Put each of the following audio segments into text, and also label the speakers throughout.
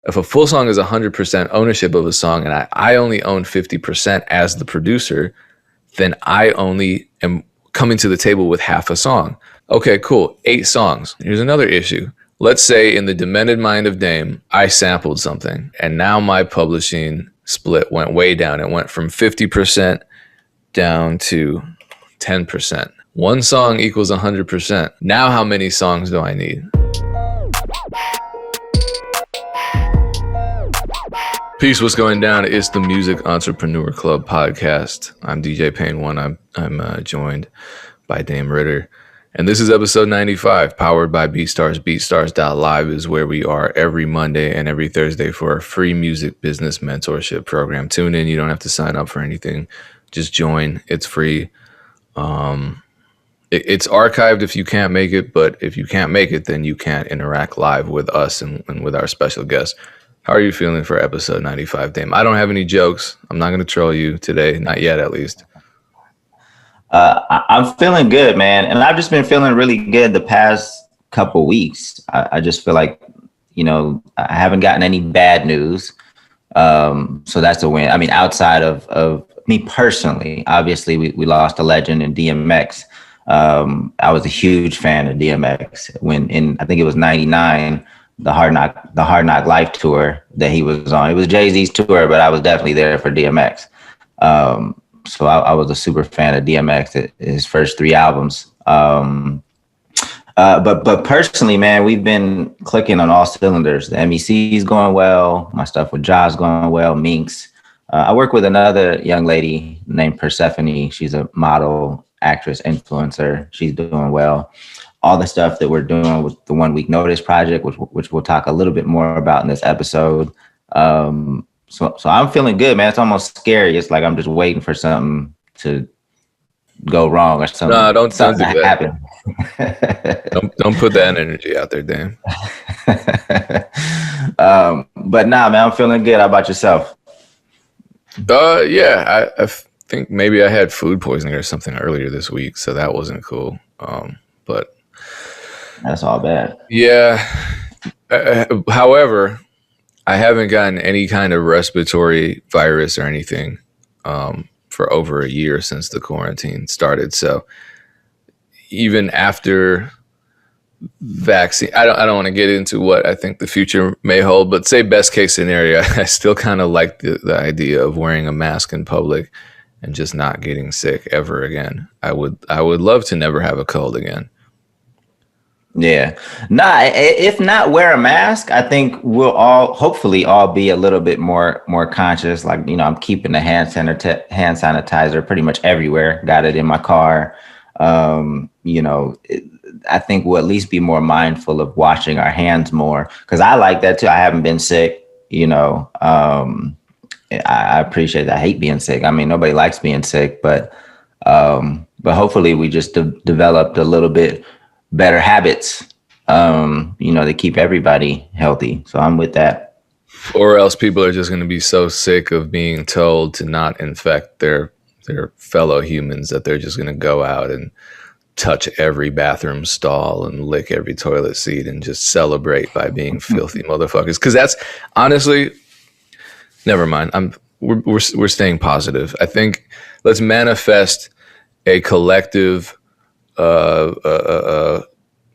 Speaker 1: if a full song is 100% ownership of a song and I only own 50% as the producer, then I only am coming to the table with half a song. Okay, cool. 8 songs. Here's another issue. Let's say in the demented mind of Dame, I sampled something and now my publishing split went way down. It went from 50% down to 10%. One song equals 100%. Now how many songs do I need? Peace, what's going down? It's the Music Entrepreneur Club podcast. I'm DJ Payne One. I'm joined by Dame Ritter. And this is episode 95, powered by Beatstars. Beatstars.live is where we are every Monday and every Thursday for a free music business mentorship program. Tune in. You don't have to sign up for anything. Just join. It's free. It's archived if you can't make it, but if you can't make it, then you can't interact live with us and with our special guests. How are you feeling for episode 95, Dame? I don't have any jokes. I'm not going to troll you today. Not yet, at least.
Speaker 2: I'm feeling good, man. And I've just been feeling really good the past couple weeks. I just feel like, I haven't gotten any bad news. So that's a win. I mean, outside of me personally, obviously we lost a legend in DMX. I was a huge fan of DMX when I think it was 99. The Hard Knock Life tour that he was on. It was Jay-Z's tour, but I was definitely there for DMX. So I was a super fan of DMX, his first 3 albums. But personally, man, we've been clicking on all cylinders. The MEC is going well. My stuff with Ja's going well. Minx. I work with another young lady named Persephone. She's a model, actress, influencer. She's doing well. All the stuff that we're doing with the 1 week notice project, which we'll talk a little bit more about in this episode. So I'm feeling good, man. It's almost scary. It's like I'm just waiting for something to go wrong or something.
Speaker 1: No, don't do
Speaker 2: that.
Speaker 1: Happen. don't put that energy out there, Dan.
Speaker 2: But nah, man, I'm feeling good. How about yourself?
Speaker 1: Yeah, I think maybe I had food poisoning or something earlier this week, so that wasn't cool. But
Speaker 2: that's all bad.
Speaker 1: Yeah. However, I haven't gotten any kind of respiratory virus or anything for over a year since the quarantine started. So even after vaccine, I don't want to get into what I think the future may hold, but say best case scenario, I still kind of like the idea of wearing a mask in public and just not getting sick ever again. I would love to never have a cold again.
Speaker 2: Yeah. Nah, if not wear a mask, I think we'll hopefully all be a little bit more conscious. Like, I'm keeping the hand sanitizer pretty much everywhere. Got it in my car. I think we'll at least be more mindful of washing our hands more. Cause I like that too. I haven't been sick, I appreciate that. I hate being sick. I mean, nobody likes being sick, but hopefully we just developed a little bit better habits, to keep everybody healthy. So I'm with that.
Speaker 1: Or else people are just going to be so sick of being told to not infect their fellow humans that they're just going to go out and touch every bathroom stall and lick every toilet seat and just celebrate by being filthy motherfuckers. Because that's honestly, never mind. We're staying positive. I think let's manifest a collective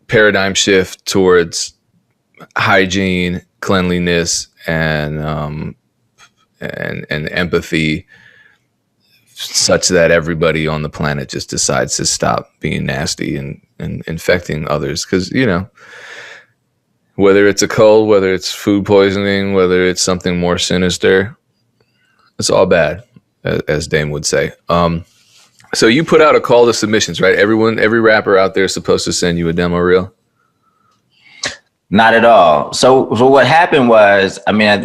Speaker 1: paradigm shift towards hygiene, cleanliness, and empathy, such that everybody on the planet just decides to stop being nasty and infecting others. Because whether it's a cold, whether it's food poisoning, whether it's something more sinister, it's all bad, as Dame would say. So you put out a call to submissions, right? Every rapper out there is supposed to send you a demo reel?
Speaker 2: Not at all. So what happened was,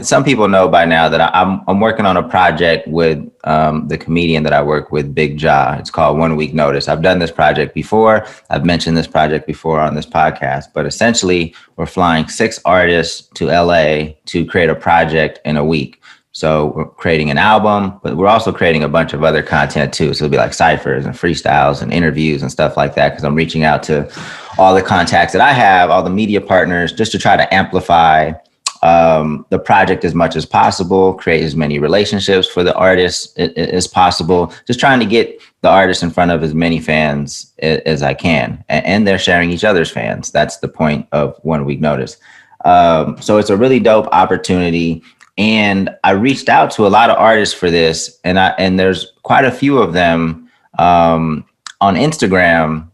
Speaker 2: some people know by now that I'm working on a project with the comedian that I work with, Big Ja. It's called 1 Week Notice. I've done this project before. I've mentioned this project before on this podcast, but essentially we're flying 6 artists to LA to create a project in a week. So we're creating an album, but we're also creating a bunch of other content too. So it'll be like ciphers and freestyles and interviews and stuff like that. Cause I'm reaching out to all the contacts that I have, all the media partners, just to try to amplify the project as much as possible, create as many relationships for the artists as possible, just trying to get the artist in front of as many fans as I can. And they're sharing each other's fans. That's the point of 1 week notice. So it's a really dope opportunity. And I reached out to a lot of artists for this, and there's quite a few of them on Instagram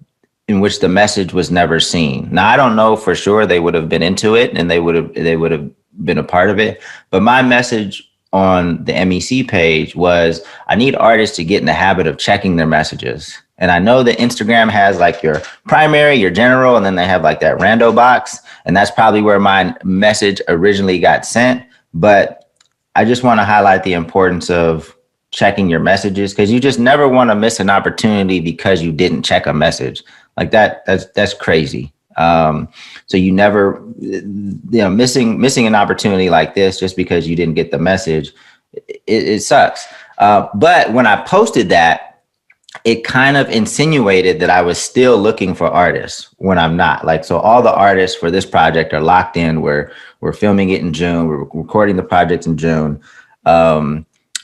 Speaker 2: in which the message was never seen. Now, I don't know for sure they would have been into it and they would have been a part of it. But my message on the MEC page was, I need artists to get in the habit of checking their messages. And I know that Instagram has like your primary, your general, and then they have like that rando box. And that's probably where my message originally got sent. But I just want to highlight the importance of checking your messages, because you just never want to miss an opportunity because you didn't check a message like that. That's crazy. So you never, missing an opportunity like this just because you didn't get the message, it sucks. But when I posted that, it kind of insinuated that I was still looking for artists when I'm not. Like, so all the artists for this project are locked in. We're filming it in June. We're recording the project in June.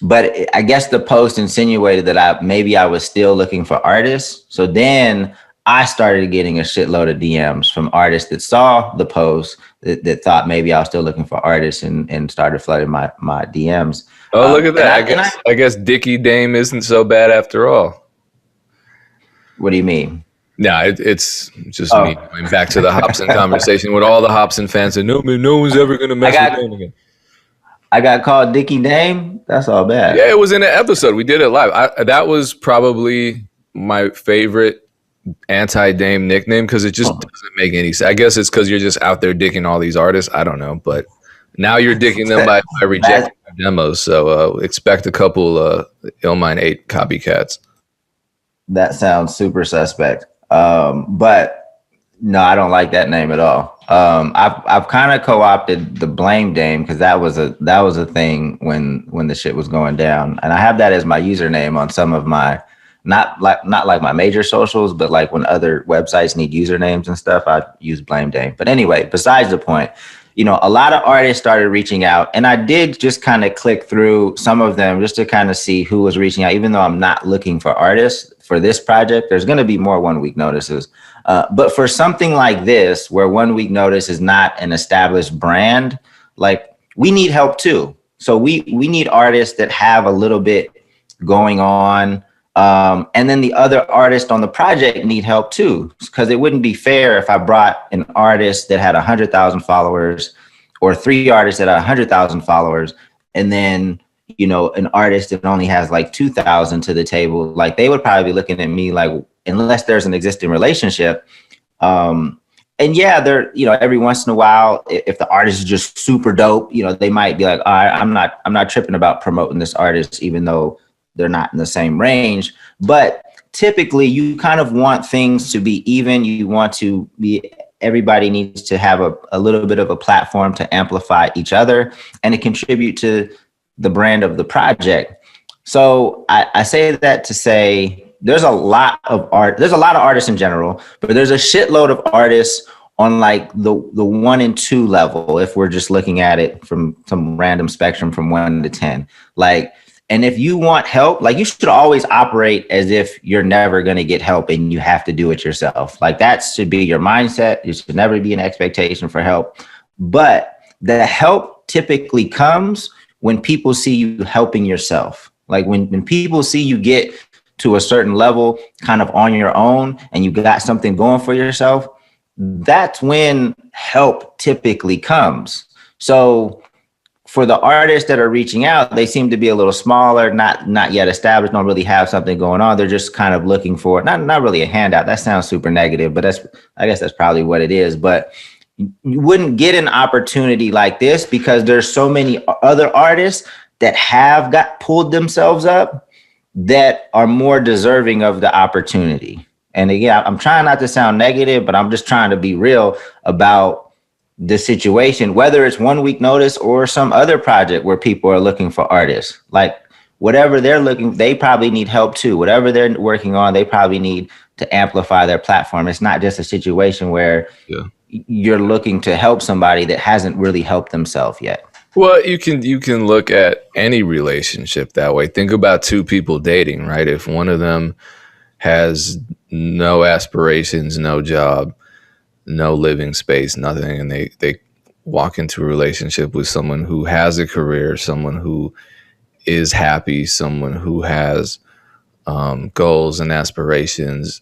Speaker 2: But I guess the post insinuated that I was still looking for artists. So then I started getting a shitload of DMs from artists that saw the post that thought maybe I was still looking for artists and started flooding my DMs.
Speaker 1: Oh, look at that. I guess Dickie Dame isn't so bad after all.
Speaker 2: What do you mean?
Speaker 1: No, it's just me going back to the Hobson conversation with all the Hobson fans. And no one's ever going to mess with Dame again.
Speaker 2: I got called Dickie Dame. That's all bad.
Speaker 1: Yeah, it was in an episode. We did it live. That was probably my favorite anti-Dame nickname, because it just doesn't make any sense. I guess it's because you're just out there dicking all these artists. I don't know, but now you're dicking them by rejecting their demos. So expect a couple Illmind 8 copycats.
Speaker 2: That sounds super suspect. But no, I don't like that name at all. I've kind of co-opted the Blame Dame, because that was a thing when the shit was going down, and I have that as my username on some of my not like my major socials, but like when other websites need usernames and stuff, I use Blame Dame. But anyway, besides the point, a lot of artists started reaching out, and I did just kind of click through some of them just to kind of see who was reaching out. Even though I'm not looking for artists for this project, there's going to be more 1 week notices. But for something like this, where 1 week notice is not an established brand, like, we need help too. So we need artists that have a little bit going on. And then the other artists on the project need help too, because it wouldn't be fair if I brought an artist that had 100,000 followers, or 3 artists that had 100,000 followers, and then, an artist that only has like 2,000 to the table. Like, they would probably be looking at me like, unless there's an existing relationship. And yeah, they're, every once in a while, if the artist is just super dope, they might be like, all right, I'm not tripping about promoting this artist, even though they're not in the same range. But typically you kind of want things to be even. You want to be, everybody needs to have a little bit of a platform to amplify each other and to contribute to the brand of the project. So I say that to say, there's a lot of artists in general, but there's a shitload of artists on like the 1 and 2 level, if we're just looking at it from some random spectrum from 1 to 10. Like, and if you want help, like, you should always operate as if you're never going to get help and you have to do it yourself. Like, that should be your mindset. There should never be an expectation for help. But the help typically comes when people see you helping yourself. Like, when people see you get to a certain level kind of on your own and you got something going for yourself, that's when help typically comes. So for the artists that are reaching out, they seem to be a little smaller, not yet established, don't really have something going on. They're just kind of looking for not really a handout. That sounds super negative, but I guess that's probably what it is. But you wouldn't get an opportunity like this because there's so many other artists that have pulled themselves up that are more deserving of the opportunity. And again, I'm trying not to sound negative, but I'm just trying to be real about the situation, whether it's 1 week notice or some other project where people are looking for artists. Like, whatever they probably need help too. Whatever they're working on, they probably need to amplify their platform. It's not just a situation where you're looking to help somebody that hasn't really helped themselves yet.
Speaker 1: Well, you can look at any relationship that way. Think about two people dating, right? If one of them has no aspirations, no job, no living space, nothing, and they walk into a relationship with someone who has a career, someone who is happy, someone who has goals and aspirations,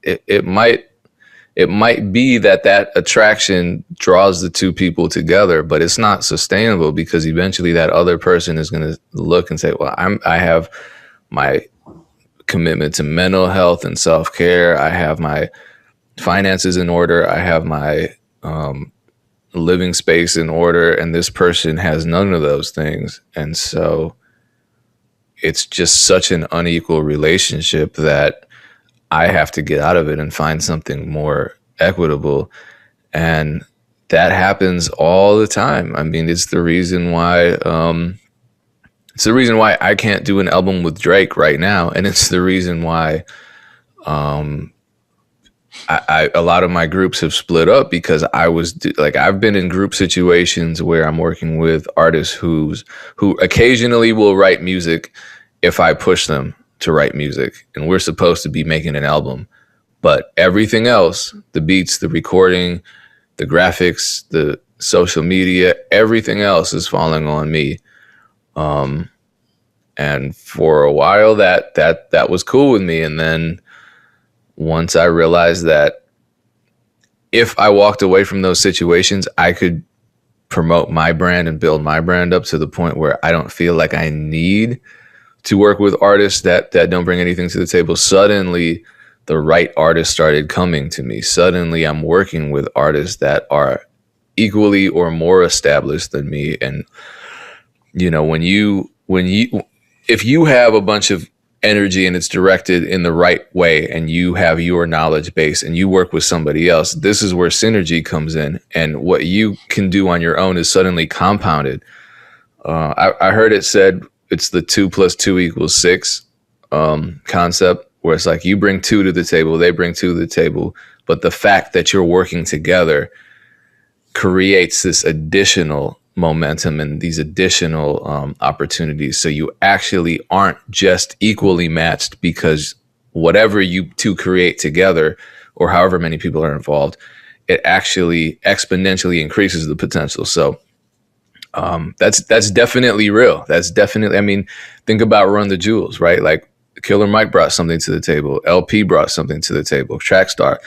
Speaker 1: it might be that attraction draws the two people together, but it's not sustainable because eventually that other person is going to look and say, well, I have my commitment to mental health and self-care. I have my finances in order. I have my living space in order. And this person has none of those things. And so it's just such an unequal relationship that I have to get out of it and find something more equitable. And that happens all the time. I mean, it's the reason why I can't do an album with Drake right now. And it's the reason why a lot of my groups have split up, because I've been in group situations where I'm working with artists who occasionally will write music if I push them to write music, and we're supposed to be making an album, but everything else, the beats, the recording, the graphics, the social media, everything else is falling on me. And for a while that was cool with me. And then once I realized that if I walked away from those situations, I could promote my brand and build my brand up to the point where I don't feel like I need to work with artists that don't bring anything to the table. Suddenly, the right artists started coming to me. Suddenly, I'm working with artists that are equally or more established than me. And if you have a bunch of energy and it's directed in the right way, and you have your knowledge base and you work with somebody else, this is where synergy comes in, and what you can do on your own is suddenly compounded. I heard it said it's the 2 + 2 = 6 concept, where it's like you bring 2 to the table, they bring 2 to the table, but the fact that you're working together creates this additional momentum and these additional opportunities. So you actually aren't just equally matched, because whatever you two create together, or however many people are involved, it actually exponentially increases the potential. So that's definitely real. That's definitely, I mean, think about Run the Jewels, right? Like Killer Mike brought something to the table. LP brought something to the table. Trackstar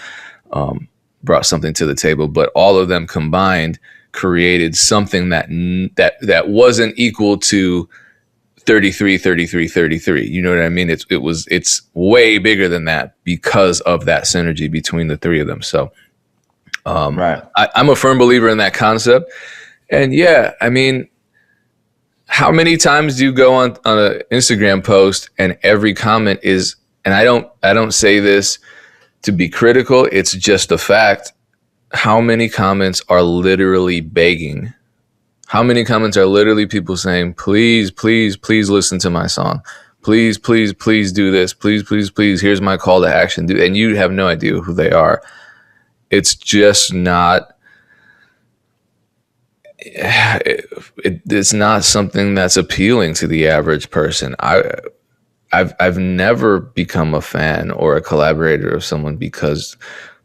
Speaker 1: brought something to the table, but all of them combined created something that wasn't equal to 33, 33, 33. You know what I mean? It's way bigger than that because of that synergy between the three of them. So right. I'm a firm believer in that concept. And yeah, I mean, how many times do you go on an Instagram post and every comment is, and I don't say this to be critical, it's just a fact. How many comments are literally begging? How many comments are literally people saying, please, please, please listen to my song. Please, please, please do this. Please, please, please. Here's my call to action. And you have no idea who they are. It's just not, it's not something that's appealing to the average person. I've never become a fan or a collaborator of someone because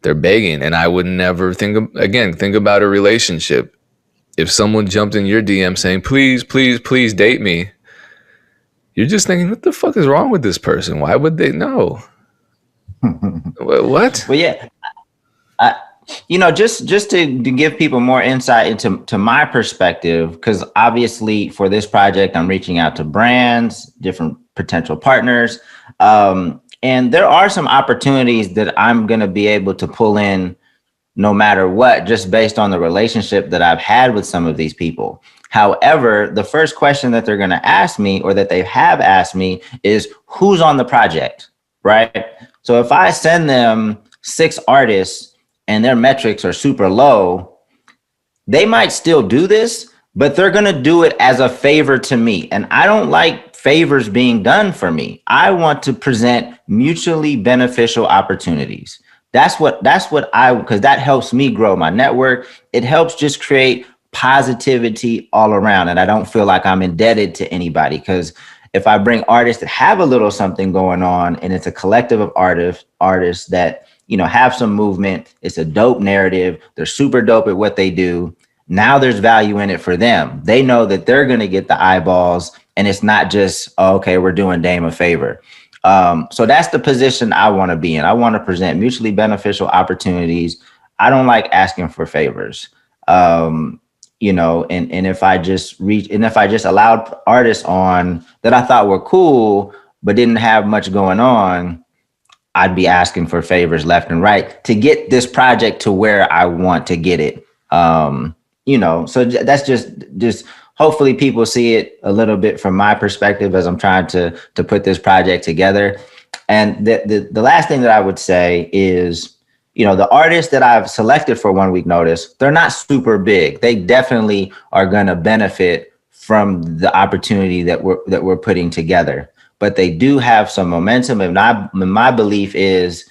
Speaker 1: they're begging. And I would never think about a relationship. If someone jumped in your DM saying, please, please, please date me, you're just thinking, what the fuck is wrong with this person? Why would they know? What?
Speaker 2: Well, yeah. Just to give people more insight into my perspective, because obviously for this project, I'm reaching out to brands, different potential partners. And there are some opportunities that I'm going to be able to pull in no matter what, just based on the relationship that I've had with some of these people. However, the first question that they're going to ask me, or that they have asked me, is who's on the project, right? So if I send them 6 artists and their metrics are super low, they might still do this, but they're going to do it as a favor to me. And I don't like favors being done for me. I want to present mutually beneficial opportunities. because that helps me grow my network. It helps just create positivity all around. And I don't feel like I'm indebted to anybody, because if I bring artists that have a little something going on, and it's a collective of artists that, have some movement, it's a dope narrative, they're super dope at what they do. Now there's value in it for them. They know that they're going to get the eyeballs, and it's not just, oh, okay, we're doing Dame a favor. So that's the position I want to be in. I want to present mutually beneficial opportunities. I don't like asking for favors. And if I just allowed artists on that I thought were cool but didn't have much going on, I'd be asking for favors left and right to get this project to where I want to get it. So that's just hopefully people see it a little bit from my perspective as I'm trying to put this project together. And the last thing that I would say is, the artists that I've selected for 1 week notice, they're not super big. They definitely are going to benefit from the opportunity that we're putting together, but they do have some momentum. And my belief is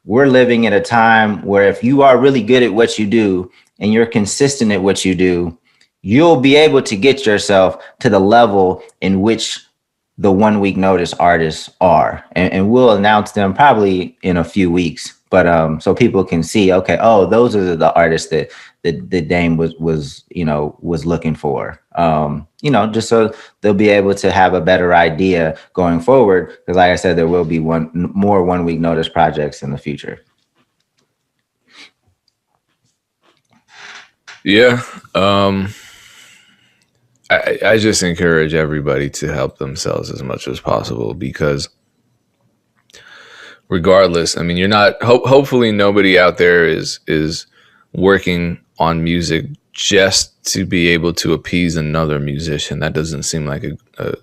Speaker 2: we're living in a time where if you are really good at what you do and you're consistent at what you do, you'll be able to get yourself to the level in which the 1 week notice artists are. And we'll announce them probably in a few weeks. But so people can see, okay, oh, those are the artists that Dame was looking for. Just so they'll be able to have a better idea going forward. Because like I said, there will be more 1 week notice projects in the future.
Speaker 1: Yeah. I just encourage everybody to help themselves as much as possible, because regardless, I mean, you're not, hopefully nobody out there is working on music just to be able to appease another musician. That doesn't seem like a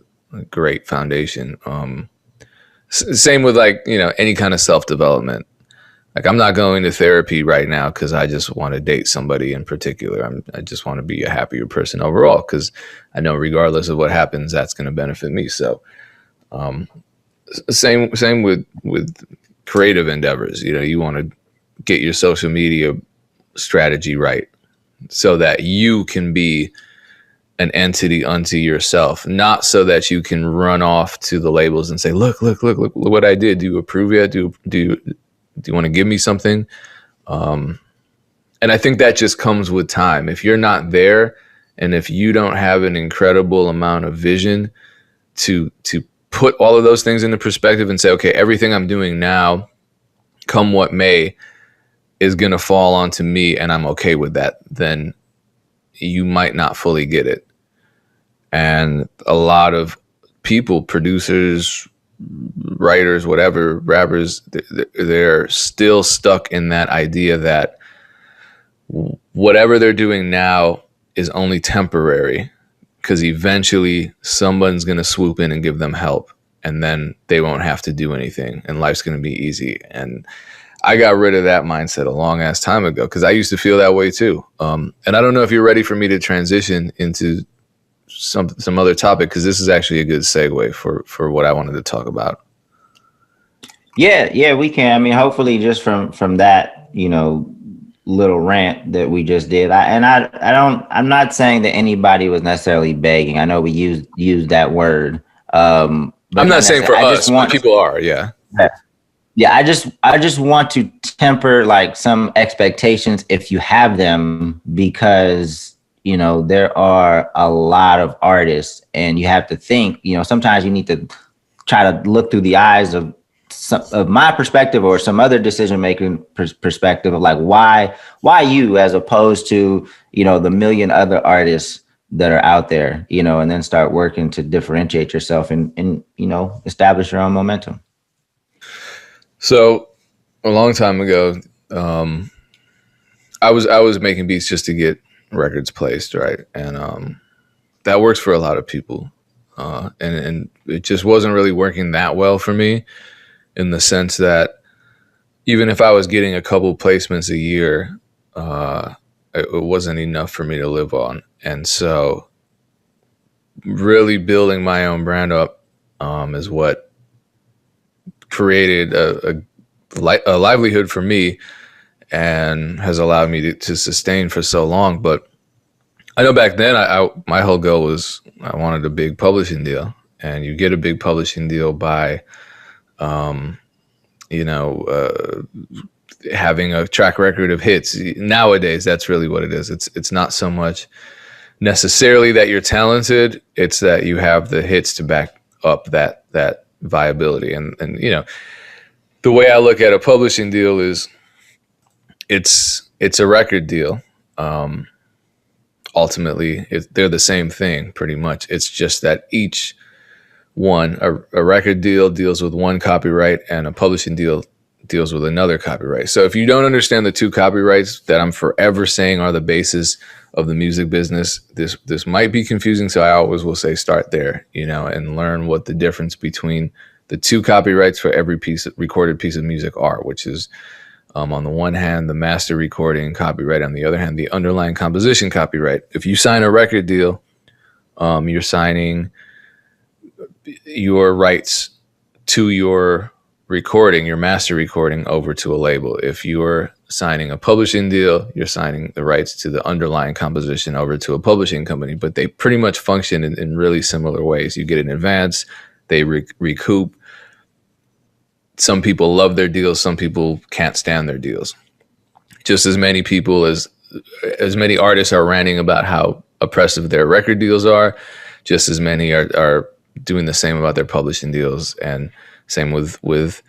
Speaker 1: great foundation. Same with any kind of self-development. Like, I'm not going to therapy right now because I just want to date somebody in particular. I just want to be a happier person overall, because I know regardless of what happens, that's going to benefit me. So same with creative endeavors. You want to get your social media strategy right so that you can be an entity unto yourself, not so that you can run off to the labels and say, look what I did. Do you approve yet? Do you want to give me something? And I think that just comes with time. If you're not there, and if you don't have an incredible amount of vision to put all of those things into perspective and say, okay, everything I'm doing now, come what may, is going to fall onto me, and I'm okay with that, then you might not fully get it. And a lot of people, producers, writers, whatever, rappers, they're still stuck in that idea that whatever they're doing now is only temporary, because eventually someone's going to swoop in and give them help, and then they won't have to do anything and life's going to be easy. And I got rid of that mindset a long ass time ago, because I used to feel that way too. And I don't know if you're ready for me to transition into some other topic, because this is actually a good segue for what I wanted to talk about.
Speaker 2: Yeah, we can. I mean, hopefully just from that, little rant that we just did. I'm not saying that anybody was necessarily begging. I know we used that word. But
Speaker 1: I'm not saying for us, but people are, yeah.
Speaker 2: Yeah, I just want to temper like some expectations if you have them, because there are a lot of artists, and you have to think, sometimes you need to try to look through the eyes of my perspective or some other decision making perspective of like why you, as opposed to the million other artists that are out there, and then start working to differentiate yourself and establish your own momentum.
Speaker 1: So a long time ago, I was making beats just to get records placed, right? And that works for a lot of people. And it just wasn't really working that well for me, in the sense that even if I was getting a couple placements a year, it wasn't enough for me to live on. And so really building my own brand up is what created a a livelihood for me and has allowed me to sustain for so long. But I know back then, my whole goal was I wanted a big publishing deal, and you get a big publishing deal by, you know, having a track record of hits. Nowadays, that's really what it is. It's not so much necessarily that you're talented; it's that you have the hits to back up that viability. And you know, the way I look at a publishing deal is it's a record deal. Ultimately, they're the same thing pretty much. It's just that each one, a record deal deals with one copyright and a publishing deal deals with another copyright. So if you don't understand the two copyrights that I'm forever saying are the basis of the music business, this might be confusing. So I always will say start there, you know, and learn what the difference between the two copyrights for every recorded piece of music are, which is on the one hand, the master recording copyright, on the other hand, the underlying composition copyright. If you sign a record deal, you're signing your rights to your recording, your master recording, over to a label. If you're signing a publishing deal, you're signing the rights to the underlying composition over to a publishing company. But they pretty much function in really similar ways. You get an advance, they recoup. Some people love their deals, some people can't stand their deals. Just as many people as many artists are ranting about how oppressive their record deals are, just as many are doing the same about their publishing deals. And same with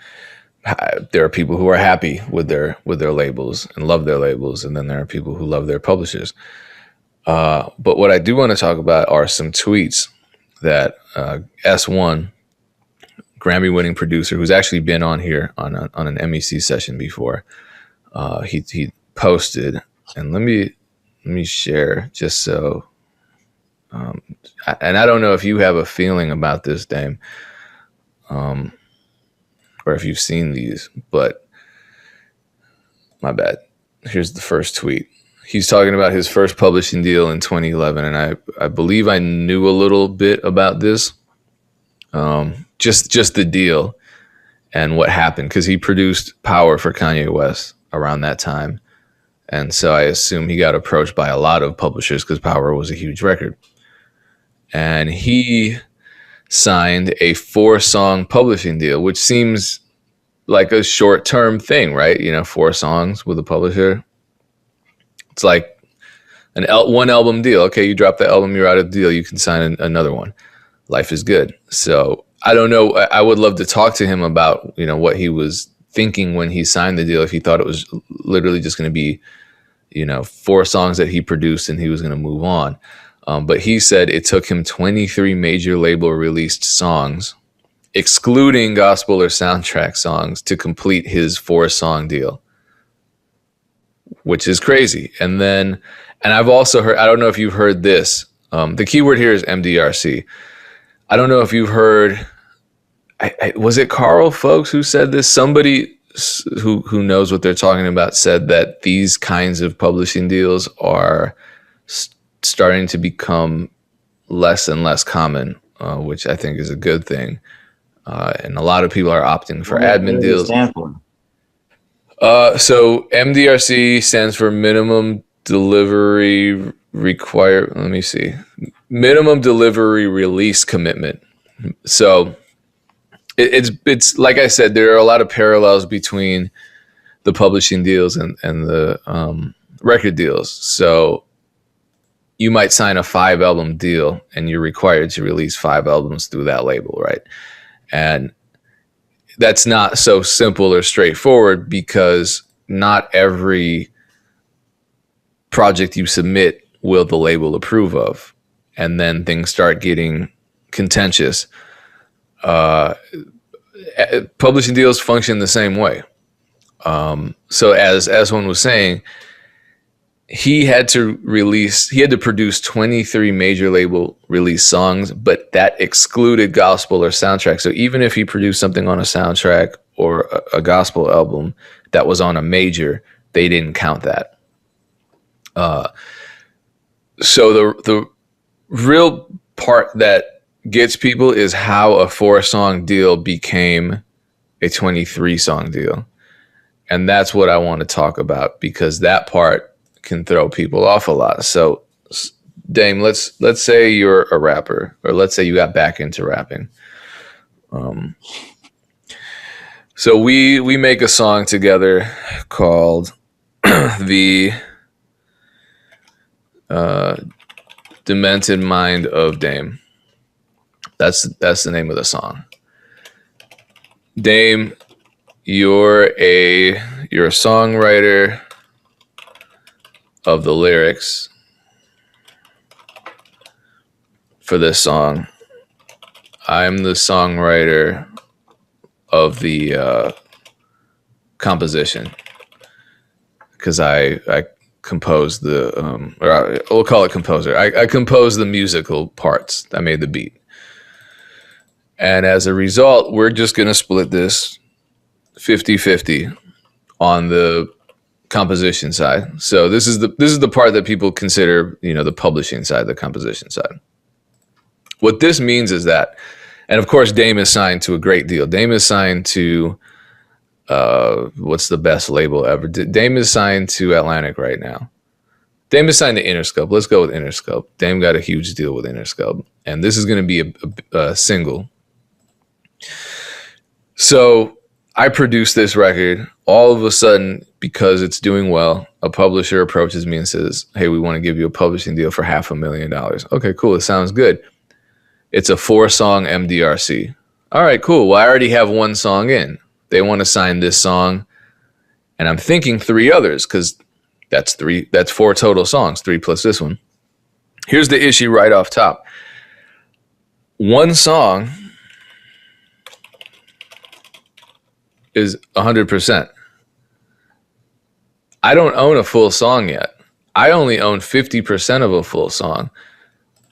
Speaker 1: there are people who are happy with their labels and love their labels, and then there are people who love their publishers. But what I do want to talk about are some tweets that S1, Grammy-winning producer, who's actually been on here on an MEC session before, he posted, and let me share just so. And I don't know if you have a feeling about this, Dame, or if you've seen these, but my bad. Here's the first tweet. He's talking about his first publishing deal in 2011, and I believe I knew a little bit about this. Just the deal and what happened, because he produced Power for Kanye West around that time. And so I assume he got approached by a lot of publishers because Power was a huge record. And he signed a 4-song publishing deal, which seems like a short-term thing, right? You know, 4 songs with a publisher. It's like one album deal. Okay, you drop the album, you're out of the deal. You can sign another one. Life is good. So I don't know. I would love to talk to him about, you know, what he was thinking when he signed the deal. If he thought it was literally just going to be, you know, 4 songs that he produced and he was going to move on. But he said it took him 23 major label released songs, excluding gospel or soundtrack songs, to complete his 4-song deal, which is crazy. And I've also heard, I don't know if you've heard this. The keyword here is MDRC. I don't know if you've heard, was it Carl Folks who said this? Somebody who knows what they're talking about said that these kinds of publishing deals are starting to become less and less common, which I think is a good thing. And a lot of people are opting for admin deals. So MDRC stands for minimum delivery required. Let me see. Minimum delivery release commitment. So it's like I said, there are a lot of parallels between the publishing deals and the record deals. So you might sign a 5-album deal and you're required to release 5 albums through that label, right? And that's not so simple or straightforward, because not every project you submit will the label approve of. And then things start getting contentious. Publishing deals function the same way. So as one was saying, he had to produce 23 major label release songs, but that excluded gospel or soundtrack. So even if he produced something on a soundtrack or a gospel album that was on a major, they didn't count that. So the real part that gets people is how a 4-song deal became a 23-song deal. And that's what I want to talk about, because that part can throw people off a lot. So, Dame, let's say you're a rapper, or let's say you got back into rapping. So we make a song together called the Demented Mind of Dame. That's the name of the song. Dame, you're a songwriter of the lyrics for this song. I'm the songwriter of the composition, because I composed the we'll call it composer. I composed the musical parts. I made the beat. And as a result, we're just going to split this 50-50 on the composition side. So this is the part that people consider, the publishing side, the composition side. What this means is that, and of course, Dame is signed to a great deal. Dame is signed to what's the best label ever? Dame is signed to Atlantic right now. Dame is signed to Interscope. Let's go with Interscope. Dame got a huge deal with Interscope, and this is going to be a single. So I produced this record. All of a sudden, because it's doing well, a publisher approaches me and says, "Hey, we want to give you a publishing deal for $500,000. Okay, cool. It sounds good. It's a 4-song MDRC. All right, cool. Well, I already have 1 song in. They want to sign this song, and I'm thinking 3 others, because that's 4 total songs, 3 plus this one. Here's the issue right off top. 1 song is 100%. I don't own a full song yet. I only own 50% of a full song.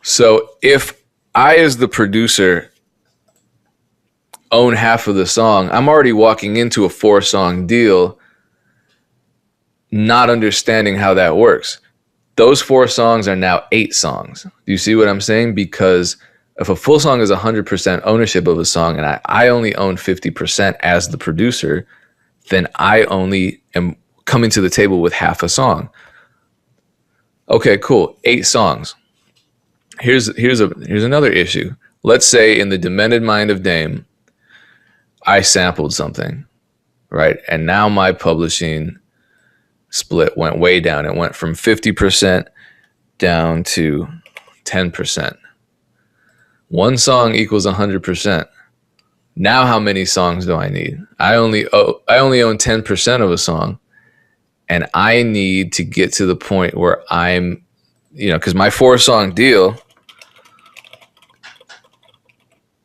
Speaker 1: So if I, as the producer, own half of the song, I'm already walking into a 4-song deal, not understanding how that works. Those 4 songs are now 8 songs. Do you see what I'm saying? Because if a full song is 100% ownership of a song, and I only own 50% as the producer, then I only am coming to the table with half a song. Okay, cool. 8 songs. Here's another issue. Let's say in the Demented Mind of Dame, I sampled something, right? And now my publishing split went way down. It went from 50% down to 10%. 1 song equals 100%. Now how many songs do I need? I only own 10% of a song, and I need to get to the point where I'm, because my 4-song deal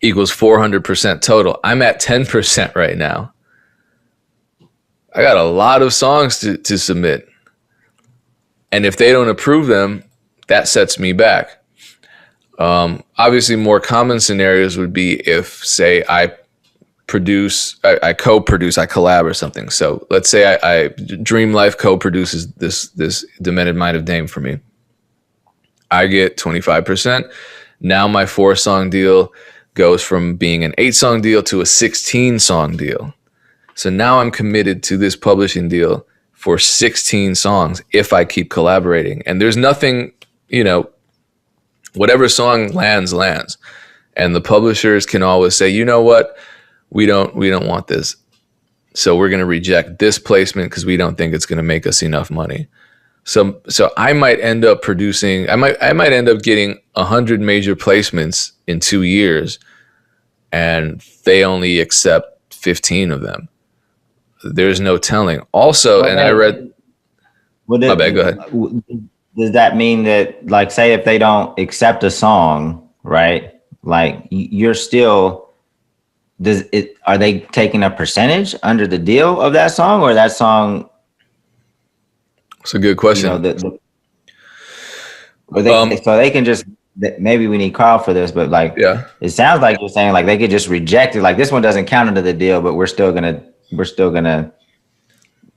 Speaker 1: equals 400% total. I'm at 10% right now. I got a lot of songs to submit. And if they don't approve them, that sets me back. Obviously, more common scenarios would be if, say, I co-produce, I collab or something. So let's say I Dream Life co-produces this Demented Mind of Dame for me. I get 25%. Now my 4-song deal goes from being an 8-song deal to a 16-song deal. So now I'm committed to this publishing deal for 16 songs if I keep collaborating. And there's nothing, whatever song lands. And the publishers can always say, you know what? We don't want this. So we're going to reject this placement because we don't think it's going to make us enough money. So I might end up producing, I might end up getting 100 major placements in 2 years, and they only accept 15 of them. There's no telling. Also, okay. And I read, my bad, go ahead.
Speaker 2: Does that mean that, like, say if they don't accept a song, right? Like, you're still, are they taking a percentage under the deal of that song, or that song?
Speaker 1: It's a good question.
Speaker 2: So they can just, maybe we need Carl for this, but like, yeah, it sounds like you're saying like they could just reject it. Like, this one doesn't count under the deal, but we're still gonna,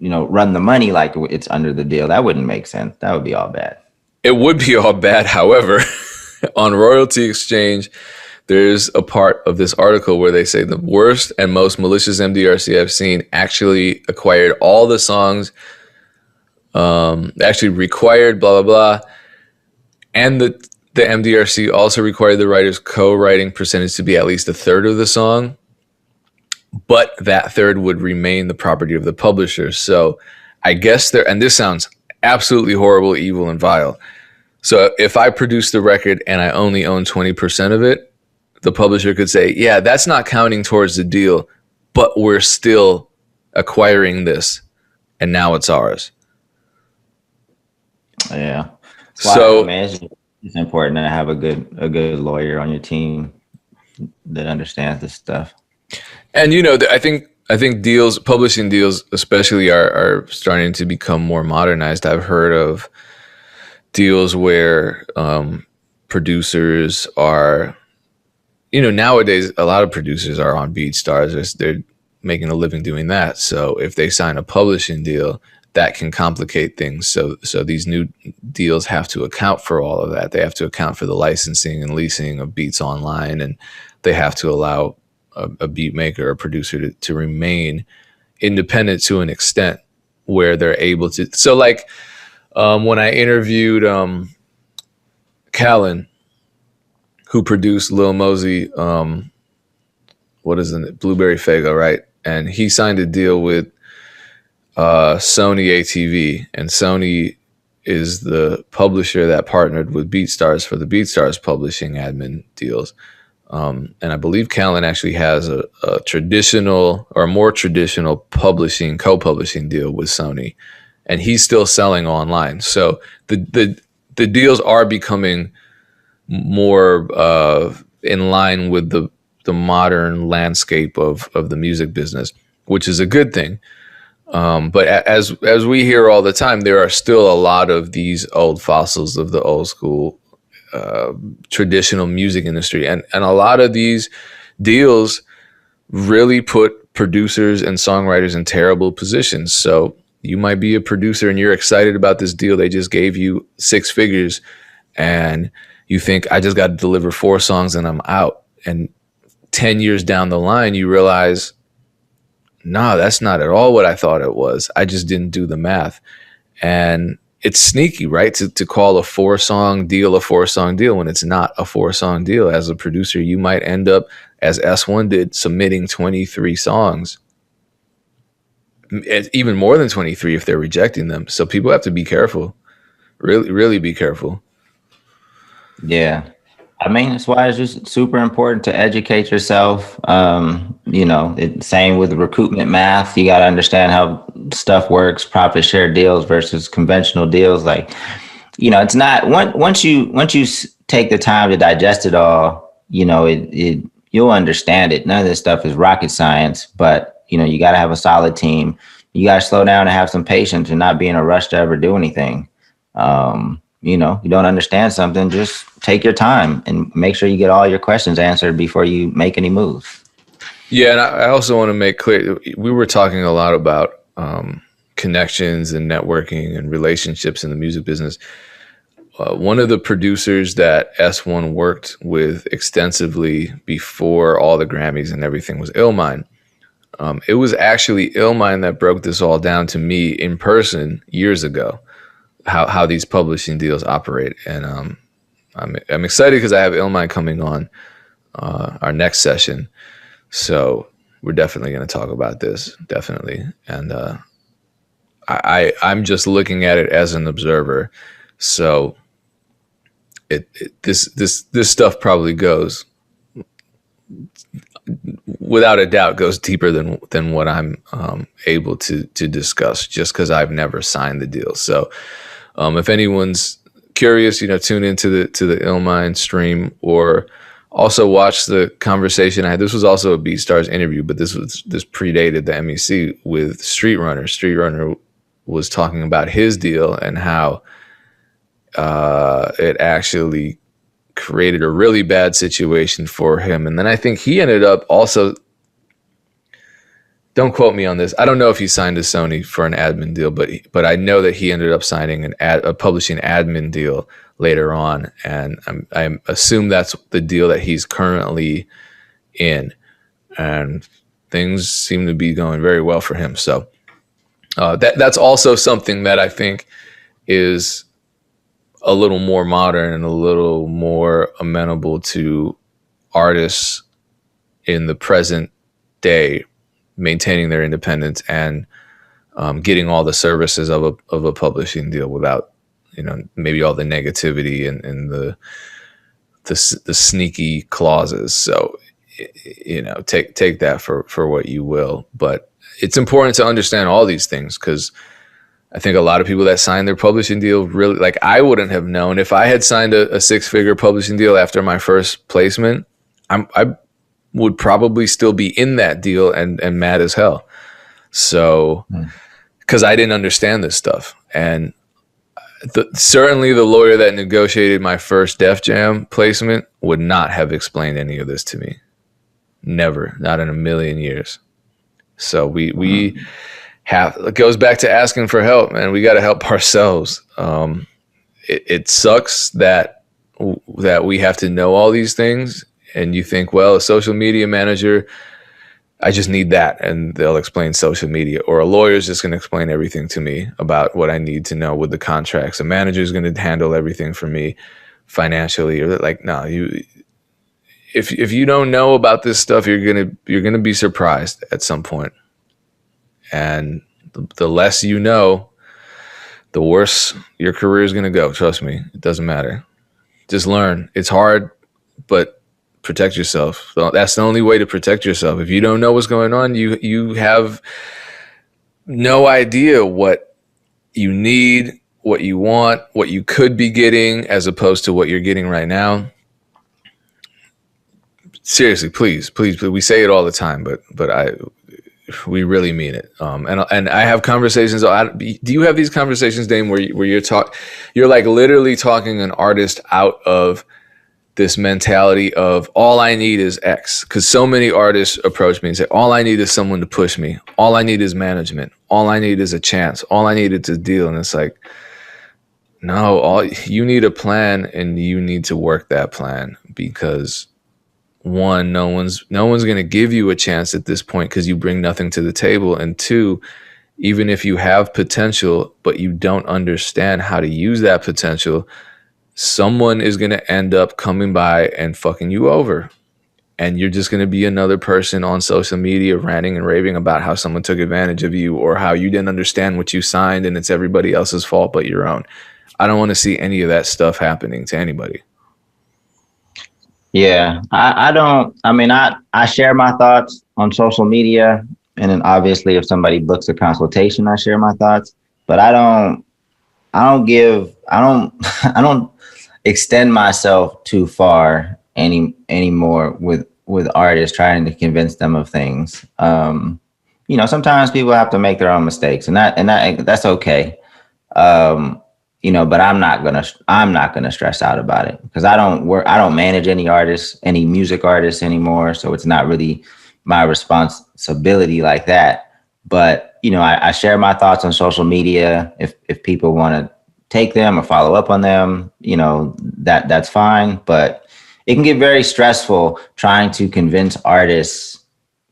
Speaker 2: run the money like it's under the deal. That wouldn't make sense. That would be all bad.
Speaker 1: It would be all bad. However, on royalty exchange, there's a part of this article where they say the worst and most malicious MDRC I've seen actually acquired all the songs, actually required blah, blah, blah. And the MDRC also required the writer's co-writing percentage to be at least a third of the song, but that third would remain the property of the publisher. So I guess and this sounds absolutely horrible, evil, and vile. So if I produce the record and I only own 20% of it, the publisher could say, yeah, that's not counting towards the deal, but we're still acquiring this, and now it's ours.
Speaker 2: Yeah.
Speaker 1: So
Speaker 2: it's important to have a good lawyer on your team that understands this stuff.
Speaker 1: And I think publishing deals especially are starting to become more modernized. I've heard of deals where producers are, nowadays a lot of producers are on Beatstars. They're making a living doing that. So if they sign a publishing deal, that can complicate things. So these new deals have to account for all of that. They have to account for the licensing and leasing of beats online, and they have to allow a beat maker or producer to remain independent to an extent where they're able to. So like when I interviewed Callan, who produced Lil Mosey, what is it, Blueberry Faygo, right? And he signed a deal with Sony ATV, and Sony is the publisher that partnered with Beatstars for the Beatstars publishing admin deals. And I believe Callan actually has a traditional or more traditional co-publishing deal with Sony, and he's still selling online. So the deals are becoming more in line with the modern landscape of the music business, which is a good thing. But as we hear all the time, there are still a lot of these old fossils of the old school traditional music industry, and a lot of these deals really put producers and songwriters in terrible positions. So you might be a producer and you're excited about this deal. They just gave you 6 figures and you think, I just got to deliver 4 songs and I'm out. And 10 years down the line, you realize, no, that's not at all what I thought it was. I just didn't do the math. And it's sneaky, right? To call a 4-song deal a 4-song deal when it's not a 4-song deal. As a producer, you might end up, as S1 did, submitting 23 songs, even more than 23 if they're rejecting them. So people have to be careful, really, really be careful.
Speaker 2: Yeah. I mean, that's why it's just super important to educate yourself. Same with recruitment math. You got to understand how stuff works, profit share deals versus conventional deals. Like, it's not once you take the time to digest it all, you'll understand it. None of this stuff is rocket science, but you got to have a solid team. You got to slow down and have some patience and not be in a rush to ever do anything. You don't understand something, just take your time and make sure you get all your questions answered before you make any moves.
Speaker 1: Yeah, and I also want to make clear, we were talking a lot about connections and networking and relationships in the music business. One of the producers that S1 worked with extensively before all the Grammys and everything was Illmind. It was actually Illmind that broke this all down to me in person years ago. How these publishing deals operate, and I'm excited because I have Illmind coming on our next session, so we're definitely going to talk about this, definitely. And I'm just looking at it as an observer, so this stuff probably goes, without a doubt, goes deeper than what I'm able to discuss, just because I've never signed the deal. So. If anyone's curious, tune into the Illmind stream, or also watch the conversation I had. This was also a Beatstars interview, but this predated the MEC with Street Runner. Street Runner was talking about his deal and how it actually created a really bad situation for him. And then I think he ended up also don't quote me on this. I don't know if he signed to Sony for an admin deal, but I know that he ended up signing a publishing admin deal later on, and I assume that's the deal that he's currently in, and things seem to be going very well for him. So that's also something that I think is a little more modern and a little more amenable to artists in the present day, maintaining their independence and getting all the services of a publishing deal without, maybe all the negativity and the sneaky clauses. So, take that for what you will. But it's important to understand all these things, because I think a lot of people that sign their publishing deal really, like, I wouldn't have known if I had signed a six-figure publishing deal after my first placement. I would probably still be in that deal and mad as hell. So, because I didn't understand this stuff. And certainly the lawyer that negotiated my first Def Jam placement would not have explained any of this to me. Never, not in a million years. So we have, it goes back to asking for help, man. We got to help ourselves. It sucks that we have to know all these things, and you think, well, a social media manager, I just need that, and they'll explain social media. Or a lawyer is just going to explain everything to me about what I need to know with the contracts. A manager is going to handle everything for me financially. Or like, no, if you don't know about this stuff, you're gonna be surprised at some point. And the less you know, the worse your career is gonna go. Trust me, it doesn't matter. Just learn. It's hard, but protect yourself. That's the only way to protect yourself. If you don't know what's going on, you have no idea what you need, what you want, what you could be getting, as opposed to what you're getting right now. Seriously, please. We say it all the time, but we really mean it. And I have conversations. Do you have these conversations, Dame, where you're like literally talking an artist out of this mentality of all I need is X? Because so many artists approach me and say, all I need is someone to push me. All I need is management. All I need is a chance. All I need is a deal. And it's like, no, you need a plan, and you need to work that plan, because one, no one's going to give you a chance at this point because you bring nothing to the table. And two, even if you have potential, but you don't understand how to use that potential, someone is going to end up coming by and fucking you over. And you're just going to be another person on social media ranting and raving about how someone took advantage of you, or how you didn't understand what you signed and it's everybody else's fault but your own. I don't want to see any of that stuff happening to anybody.
Speaker 2: Yeah, I don't. I mean, I share my thoughts on social media, and then obviously, if somebody books a consultation, I share my thoughts. But I don't I don't extend myself too far anymore with artists, trying to convince them of things. Sometimes people have to make their own mistakes, and that's okay. But I'm not gonna stress out about it, because I don't manage any music artists anymore. So it's not really my responsibility like that. But, I share my thoughts on social media. If people want to take them or follow up on them, that's fine. But it can get very stressful trying to convince artists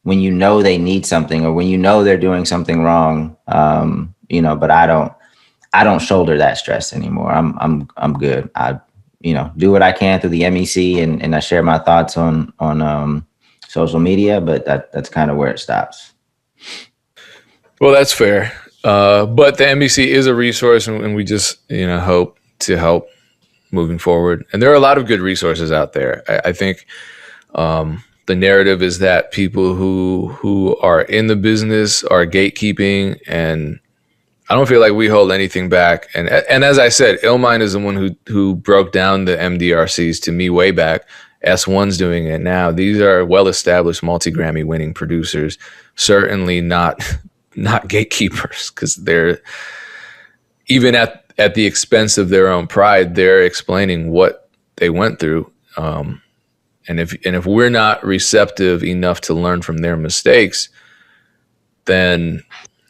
Speaker 2: when they need something, or when they're doing something wrong. But I don't shoulder that stress anymore. I'm good. I do what I can through the MEC, and I share my thoughts on social media, but that's kind of where it stops.
Speaker 1: Well, that's fair. But the MEC is a resource, and we just hope to help moving forward. And there are a lot of good resources out there. I think the narrative is that people who are in the business are gatekeeping, and I don't feel like we hold anything back. And as I said, Illmind is the one who broke down the MDRCs to me way back. S1's doing it now. These are well-established multi-Grammy winning producers, certainly not gatekeepers, because they're, even at the expense of their own pride, they're explaining what they went through. And if we're not receptive enough to learn from their mistakes, then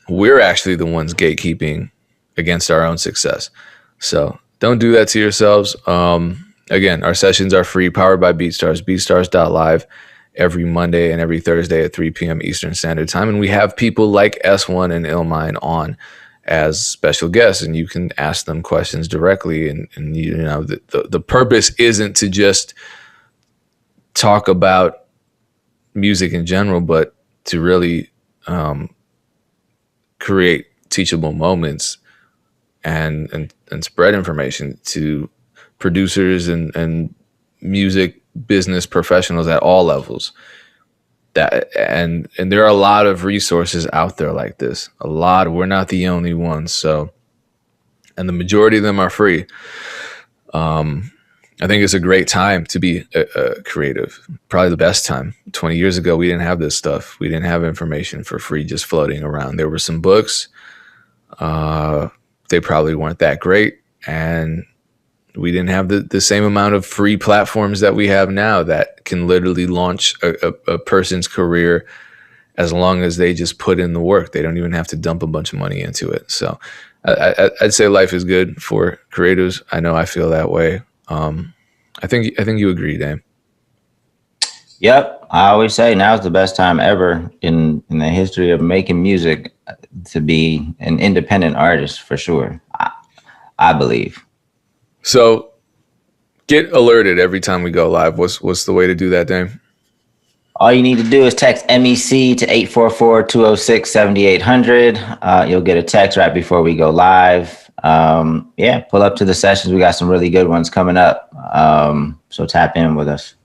Speaker 1: we're actually the ones gatekeeping against our own success. So don't do that to yourselves. Again, our sessions are free, powered by Beatstars, beatstars.live, every Monday and every Thursday at 3 p.m. Eastern Standard Time. And we have people like S1 and Illmind on as special guests, and you can ask them questions directly. And you know, the purpose isn't to just talk about music in general, but to really create teachable moments and spread information to producers and music business professionals at all levels. That and there are a lot of resources out there like this. A lot. We're not the only ones. So, and the majority of them are free. I think it's a great time to be a creative. Probably the best time. 20 years ago, we didn't have this stuff. We didn't have information for free just floating around. There were some books. They probably weren't that great. And we didn't have the same amount of free platforms that we have now that can literally launch a person's career as long as they just put in the work. They don't even have to dump a bunch of money into it. So I'd say life is good for creatives. I know I feel that way. I think you agree, Dame.
Speaker 2: Yep. I always say now's the best time ever in the history of making music to be an independent artist, for sure. I believe.
Speaker 1: So get alerted every time we go live. What's the way to do that, Dame?
Speaker 2: All you need to do is text MEC to 844-206-7800. You'll get a text right before we go live. Pull up to the sessions. We got some really good ones coming up. So tap in with us.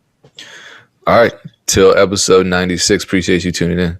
Speaker 1: All right. Till episode 96. Appreciate you tuning in.